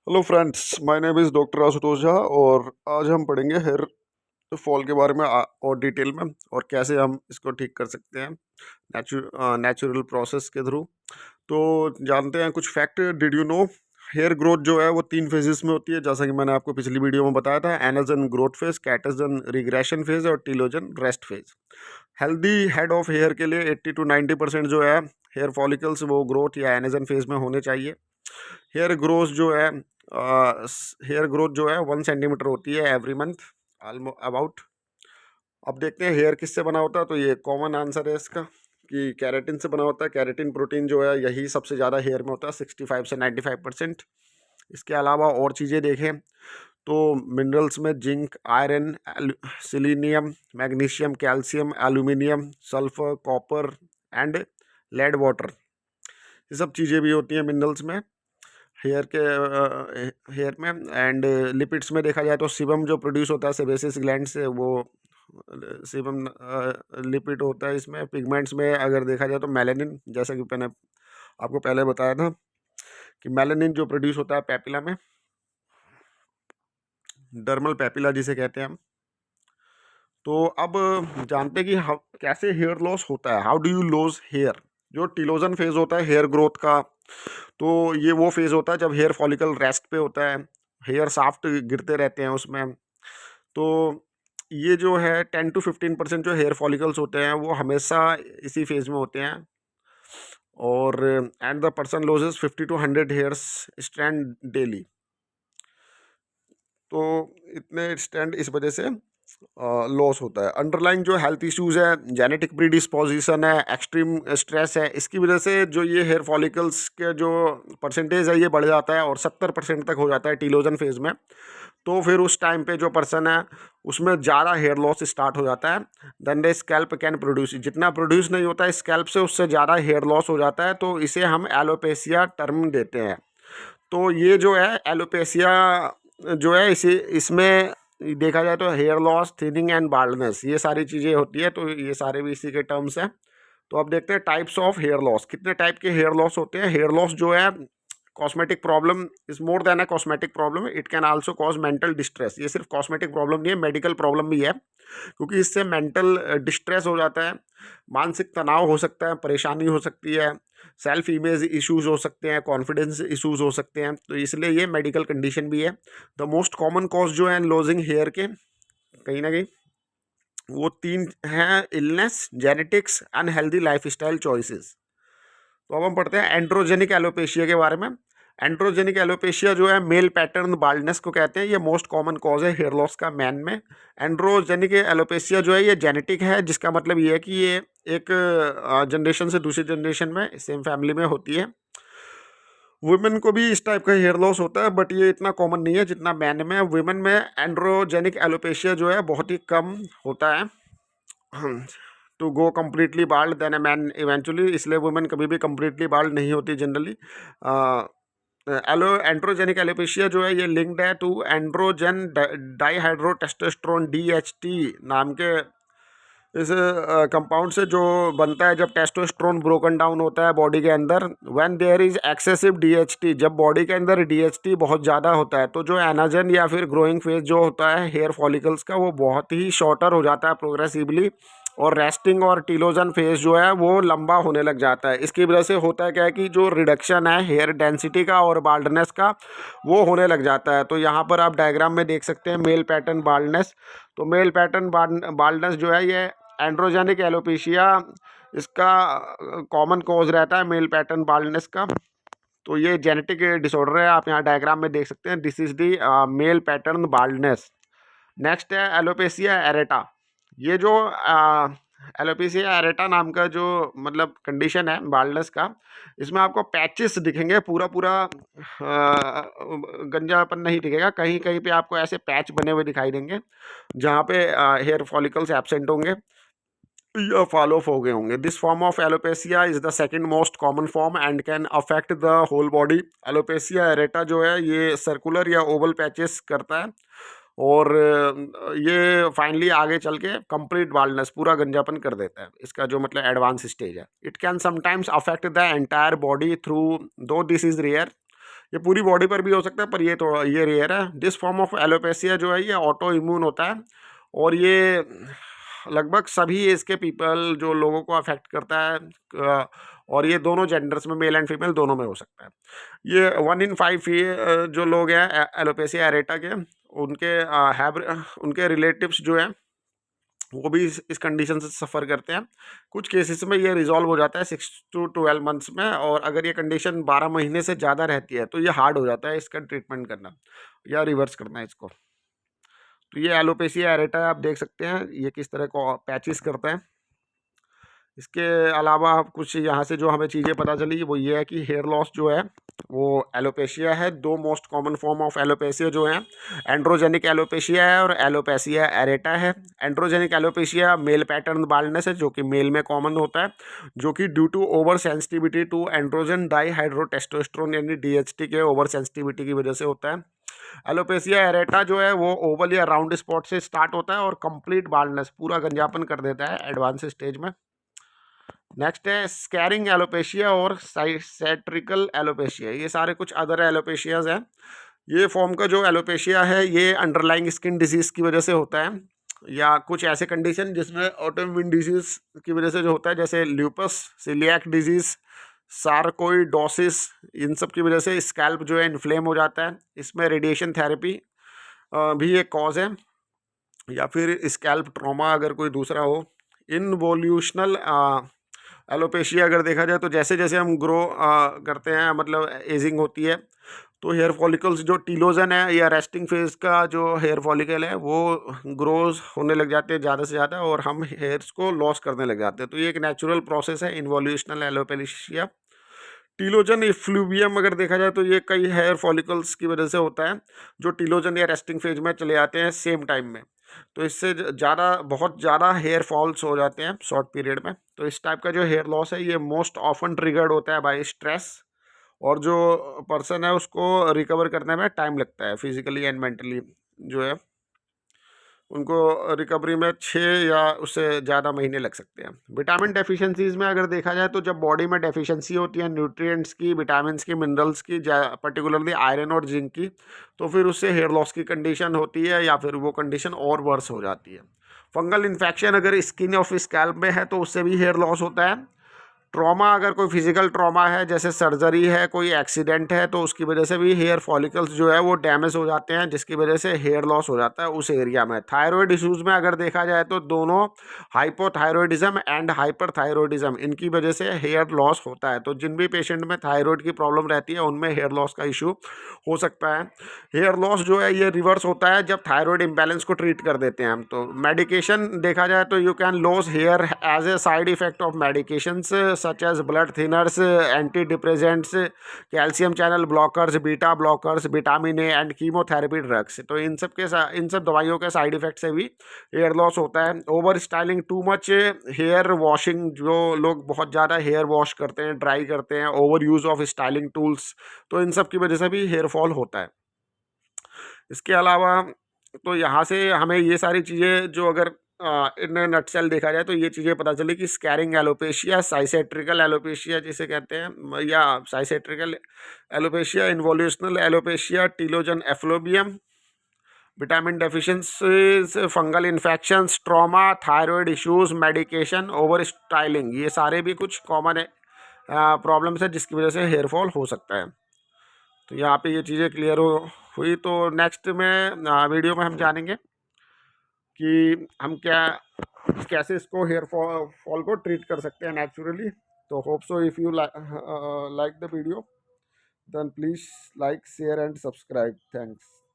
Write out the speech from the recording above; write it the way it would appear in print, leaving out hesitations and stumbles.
Hello friends, my name is doctor Ashutosh Jha और आज हम पढ़ेंगे हेयर फॉल के बारे में और डिटेल में और कैसे हम इसको ठीक कर सकते हैं नेचुरल प्रोसेस के थ्रू। तो जानते हैं कुछ fact. Did you know hair growth जो है वो 3 फेजेस में होती है, जैसा कि मैंने आपको पिछली वीडियो में बताया था। Anagen growth phase, catagen regression phase और telogen rest phase. Healthy head of hair के लिए 80 to 90% जो है हेयर फॉलिकल्स वो ग्रोथ या एनाजन फेज में होने चाहिए। हेयर ग्रोथ जो है हेयर ग्रोथ जो है 1 सेंटीमीटर होती है एवरी मंथ अबाउट। अब देखते हैं हेयर किससे बना होता है। तो ये कॉमन आंसर है इसका कि कैरेटिन से बना होता है। कैरेटिन प्रोटीन जो है यही सबसे ज़्यादा हेयर में होता है, 65 से 95%। इसके अलावा और चीज़ें देखें तो मिनरल्स में zinc, iron, selenium, magnesium, calcium, aluminium, sulphur, copper and lead water, ये सब चीज़ें भी होती हैं मिनरल्स में हेयर के हेयर में। एंड लिपिड्स में देखा जाए तो सीबम जो प्रोड्यूस होता है सेबेसिस ग्लैंड से, वो सीबम लिपिड होता है। इसमें पिगमेंट्स में अगर देखा जाए तो मेलानिन, जैसा कि मैंने आपको पहले बताया था कि मेलानिन जो प्रोड्यूस होता है पैपिला में, डर्मल पैपिला जिसे कहते हैं हम। तो अब जानते हैं कि कैसे हेयर लॉस होता है। How do you loss hair. जो टीलोजन फेज होता है हेयर ग्रोथ का, तो ये वो फेज होता है जब हेयर फॉलिकल रेस्ट पे होता है, हेयर साफ्ट गिरते रहते हैं उसमें। तो ये जो है 10 to 15% जो हेयर फॉलिकल्स होते हैं वो हमेशा इसी फेज में होते हैं। और and the person losses 50 to 100 hairs strand daily. तो इतने स्टैंड इस वजह से लॉस होता है। अंडरलाइंग जो हेल्थ इश्यूज है, जेनेटिक प्रीडिस्पोजिशन है, एक्सट्रीम स्ट्रेस है, इसकी वजह से जो ये हेयर फॉलिकल्स के जो परसेंटेज है ये बढ़ जाता है और 70% तक हो जाता है टीलोजन फेज में। तो फिर उस टाइम पे जो पर्सन है उसमें ज़्यादा हेयर लॉस स्टार्ट हो जाता है। Then the scalp can produce, जितना प्रोड्यूस नहीं होता है स्कैल्प से उससे ज़्यादा हेयर लॉस हो जाता है। तो इसे हम एलोपेसिया टर्म देते हैं। तो ये जो है एलोपेसिया जो है इसे इसमें देखा जाए तो hair loss, thinning and baldness, ये सारी चीज़ें होती है। तो ये सारे भी इसी के टर्म्स हैं। तो अब देखते हैं टाइप्स ऑफ हेयर लॉस। कितने टाइप के हेयर लॉस होते हैं। हेयर लॉस जो है cosmetic problem is more than a cosmetic problem, it can also cause mental distress. ये सिर्फ कॉस्मेटिक प्रॉब्लम नहीं है, मेडिकल प्रॉब्लम भी है, क्योंकि इससे मेंटल डिस्ट्रेस हो जाता है, मानसिक तनाव हो सकता है, परेशानी हो सकती है, सेल्फ इमेज इश्यूज हो सकते हैं, कॉन्फिडेंस इश्यूज हो सकते हैं। तो इसलिए ये मेडिकल कंडीशन भी है। द मोस्ट कॉमन कॉज जो है लॉजिंग हेयर के कहीं ना कहीं वो 3 हैं: illness, genetics, unhealthy life style choices. तो अब हम पढ़ते हैं एंड्रोजेनिक एलोपेशिया के बारे में। एंड्रोजेनिक एलोपेशिया जो है मेल पैटर्न बाल्डनेस को कहते हैं। ये मोस्ट कॉमन कॉज है हेयर लॉस का मैन में। एंड्रोजेनिक एलोपेशिया जो है ये जेनेटिक है, जिसका मतलब ये है कि ये एक जनरेशन से दूसरी जनरेशन में सेम फैमिली में होती है। वुमेन को भी इस टाइप का हेयर लॉस होता है, बट ये इतना कॉमन नहीं है जितना मैन में है। वुमेन में एंड्रोजेनिक एलोपेशिया जो है बहुत ही कम होता है to go completely bald then a man eventually, इसलिए वुमेन कभी भी कम्प्लीटली बाल्ड नहीं होती जनरली। एंड्रोजेनिक एलोपेशिया जो है ये लिंक्ड है टू एंड्रोजन डाईहाइड्रोटेस्टोस्टेरोन DHT नाम के इस कंपाउंड से, जो बनता है जब टेस्टोस्टेरोन ब्रोकन डाउन होता है बॉडी के अंदर। When there is excessive DHT, जब बॉडी के अंदर DHT बहुत ज़्यादा होता है तो जो एनाजन या फिर ग्रोइंग फेज जो होता है हेयर फॉलिकल्स का वो बहुत ही शॉर्टर हो जाता है प्रोग्रेसिवली, और रेस्टिंग और टीलोजन फेज जो है वो लंबा होने लग जाता है। इसकी वजह से होता है क्या है कि जो रिडक्शन है हेयर डेंसिटी का और बाल्डनेस का वो होने लग जाता है। तो यहाँ पर आप डायग्राम में देख सकते हैं मेल पैटर्न बाल्डनेस। तो मेल पैटर्न बाल्डनेस जो है ये एंड्रोजेनिक एलोपेशिया, इसका कॉमन कॉज रहता है मेल पैटर्न बाल्डनेस का। तो ये जेनेटिक डिसऑर्डर है, आप यहाँ डायग्राम में देख सकते हैं। This is the male pattern baldness. Next है एलोपेशिया एरेटा। ये जो एलोपेशिया एरेटा नाम का जो मतलब कंडीशन है बाल्डनेस का, इसमें आपको पैचेस दिखेंगे, पूरा पूरा गंजापन नहीं दिखेगा। कहीं कहीं पे आपको ऐसे पैच बने हुए दिखाई देंगे जहाँ पे हेयर फॉलिकल्स एब्सेंट होंगे या फॉल ऑफ हो गए होंगे। This form of alopecia is the second most common form and can affect the whole body. Alopecia areata जो है ये सर्कुलर या ओवल पैचेस करता है, और ये फाइनली आगे चल के कंप्लीट बाल्डनेस, पूरा गंजापन कर देता है। इसका जो मतलब एडवांस स्टेज है। It can sometimes affect the entire body through, दो दिस इज रेयर। ये पूरी बॉडी पर भी हो सकता है, पर ये थोड़ा ये रेयर है। दिस फॉर्म ऑफ एलोपेसिया जो है ये ऑटो इम्यून होता है, और ये लगभग सभी एज के पीपल जो लोगों को अफेक्ट करता है, और ये दोनों जेंडर्स में, मेल एंड फीमेल दोनों में हो सकता है। ये 1 in 5 जो लोग हैं एलोपेसिया एरेटा के, उनके उनके रिलेटिव्स जो हैं वो भी इस कंडीशन से सफ़र करते हैं। कुछ केसेस में ये रिजॉल्व हो जाता है 6 to 12 months में, और अगर ये कंडीशन 12 महीने से ज़्यादा रहती है तो ये हार्ड हो जाता है इसका ट्रीटमेंट करना या रिवर्स करना इसको। तो ये एलोपेसिया एरेटा आप देख सकते हैं ये किस तरह को पैचिस करता है। इसके अलावा कुछ यहाँ से जो हमें चीज़ें पता चली वो ये है कि हेयर लॉस जो है वो एलोपेशिया है। दो most common form of alopecia जो है, एंड्रोजेनिक एलोपेशिया है और एलोपेशिया एरेटा है। Androgenic alopecia male pattern baldness है जो कि मेल में कॉमन होता है, जो कि due to over sensitivity to androgen dihydrotestosterone यानी DHT के ओवर सेंसिटिविटी की वजह से होता है। एलोपेशिया एरेटा जो है वो ओवल या राउंड स्पॉट से स्टार्ट होता है और कंप्लीट बाल्डनेस पूरा गंजापन कर देता है एडवांस स्टेज में। नेक्स्ट है स्कैरिंग एलोपेशिया और साइसेट्रिकल एलोपेशिया, ये सारे कुछ अदर एलोपेशियाज हैं। ये फॉर्म का जो एलोपेशिया है ये अंडरलाइंग स्किन डिजीज़ की वजह से होता है, या कुछ ऐसे कंडीशन जिसमें ऑटोइम्यून डिजीज़ की वजह से जो होता है, जैसे ल्यूपस, सीलियाक डिजीज़, सार्कोइडोसिस, इन सब की वजह से स्कैल्प जो है इन्फ्लेम हो जाता है। इसमें रेडिएशन थेरेपी भी एक कॉज है, या फिर स्कैल्प ट्रॉमा अगर कोई दूसरा हो। इनवोल्यूशनल एलोपेशिया अगर देखा जाए तो जैसे जैसे हम ग्रो करते हैं, मतलब एजिंग होती है, तो हेयर फॉलिकल्स जो टीलोजन है या रेस्टिंग फेज का जो हेयर फॉलिकल है वो ग्रोज होने लग जाते हैं ज़्यादा से ज़्यादा, और हम हेयर्स को लॉस करने लग जाते हैं। तो ये एक नेचुरल प्रोसेस है इन्वोल्यूशनल एलोपेशिया। टीलोजन इफ्लूवियम अगर देखा जाए तो ये कई हेयर फॉलिकल्स की वजह से होता है जो टीलोजन या रेस्टिंग फेज में चले जाते हैं सेम टाइम में। तो इससे ज़्यादा, बहुत ज़्यादा हेयर फॉल्स हो जाते हैं शॉर्ट पीरियड में। तो इस टाइप का जो हेयर लॉस है ये मोस्ट ऑफन ट्रिगर्ड होता है बाय स्ट्रेस, और जो पर्सन है उसको रिकवर करने में टाइम लगता है फिजिकली एंड मेंटली, जो है उनको रिकवरी में 6 या उससे ज़्यादा महीने लग सकते हैं। विटामिन डेफिशिएंसीज में अगर देखा जाए तो जब बॉडी में डेफिशिएंसी होती है न्यूट्रिएंट्स की, विटामिन्स की, मिनरल्स की, पर्टिकुलरली आयरन और जिंक की, तो फिर उससे हेयर लॉस की कंडीशन होती है, या फिर वो कंडीशन और वर्स हो जाती है। फंगल इन्फेक्शन अगर स्किन ऑफ स्कैल्प में है तो उससे भी हेयर लॉस होता है। ट्रॉमा अगर कोई फिजिकल ट्रॉमा है, जैसे सर्जरी है, कोई एक्सीडेंट है, तो उसकी वजह से भी हेयर फॉलिकल्स जो है वो डैमेज हो जाते हैं, जिसकी वजह से हेयर लॉस हो जाता है उस एरिया में। थायराइड इश्यूज़ में अगर देखा जाए तो दोनों हाइपोथायरॉयडिज्म एंड हाइपरथायरॉयडिज्म, इनकी वजह से हेयर लॉस होता है। तो जिन भी पेशेंट में थायराइड की प्रॉब्लम रहती है उनमें हेयर लॉस का इशू हो सकता है। हेयर लॉस जो है ये रिवर्स होता है जब थायराइड इम्बैलेंस को ट्रीट कर देते हैं हम। तो मेडिकेशन देखा जाए तो you can loss hair as a side effect of medications such as blood thinners, anti depressants, calcium channel blockers, beta blockers, vitamin A and chemotherapy drugs. तो इन सब दवाइयों के साइड इफेक्ट से भी हेयर लॉस होता है। Over styling, too much hair washing, जो लोग बहुत ज़्यादा हेयर वॉश करते हैं, ड्राई करते हैं, over use of styling tools, तो इन सब की वजह से भी हेयर फॉल होता है। इसके अलावा तो यहाँ से हमें ये सारी चीज़ें जो अगर इन नटसेल देखा जाए तो ये चीज़ें पता चली कि स्कैरिंग एलोपेशिया, साइसेट्रिकल एलोपेशिया जिसे कहते हैं, या cicatricial alopecia, involutional alopecia, telogen effluvium, vitamin deficiencies, fungal infections, trauma, thyroid issues, medication, over styling, ये सारे भी कुछ कॉमन है प्रॉब्लम्स है जिसकी वजह से हेयर फॉल हो सकता है। तो यहाँ पे ये चीज़ें क्लियर हुई। तो नेक्स्ट में वीडियो में हम जानेंगे कि हम कैसे इसको हेयर फॉल को ट्रीट कर सकते हैं नेचुरली। तो hope so if you like the video then please like, share and subscribe. Thanks.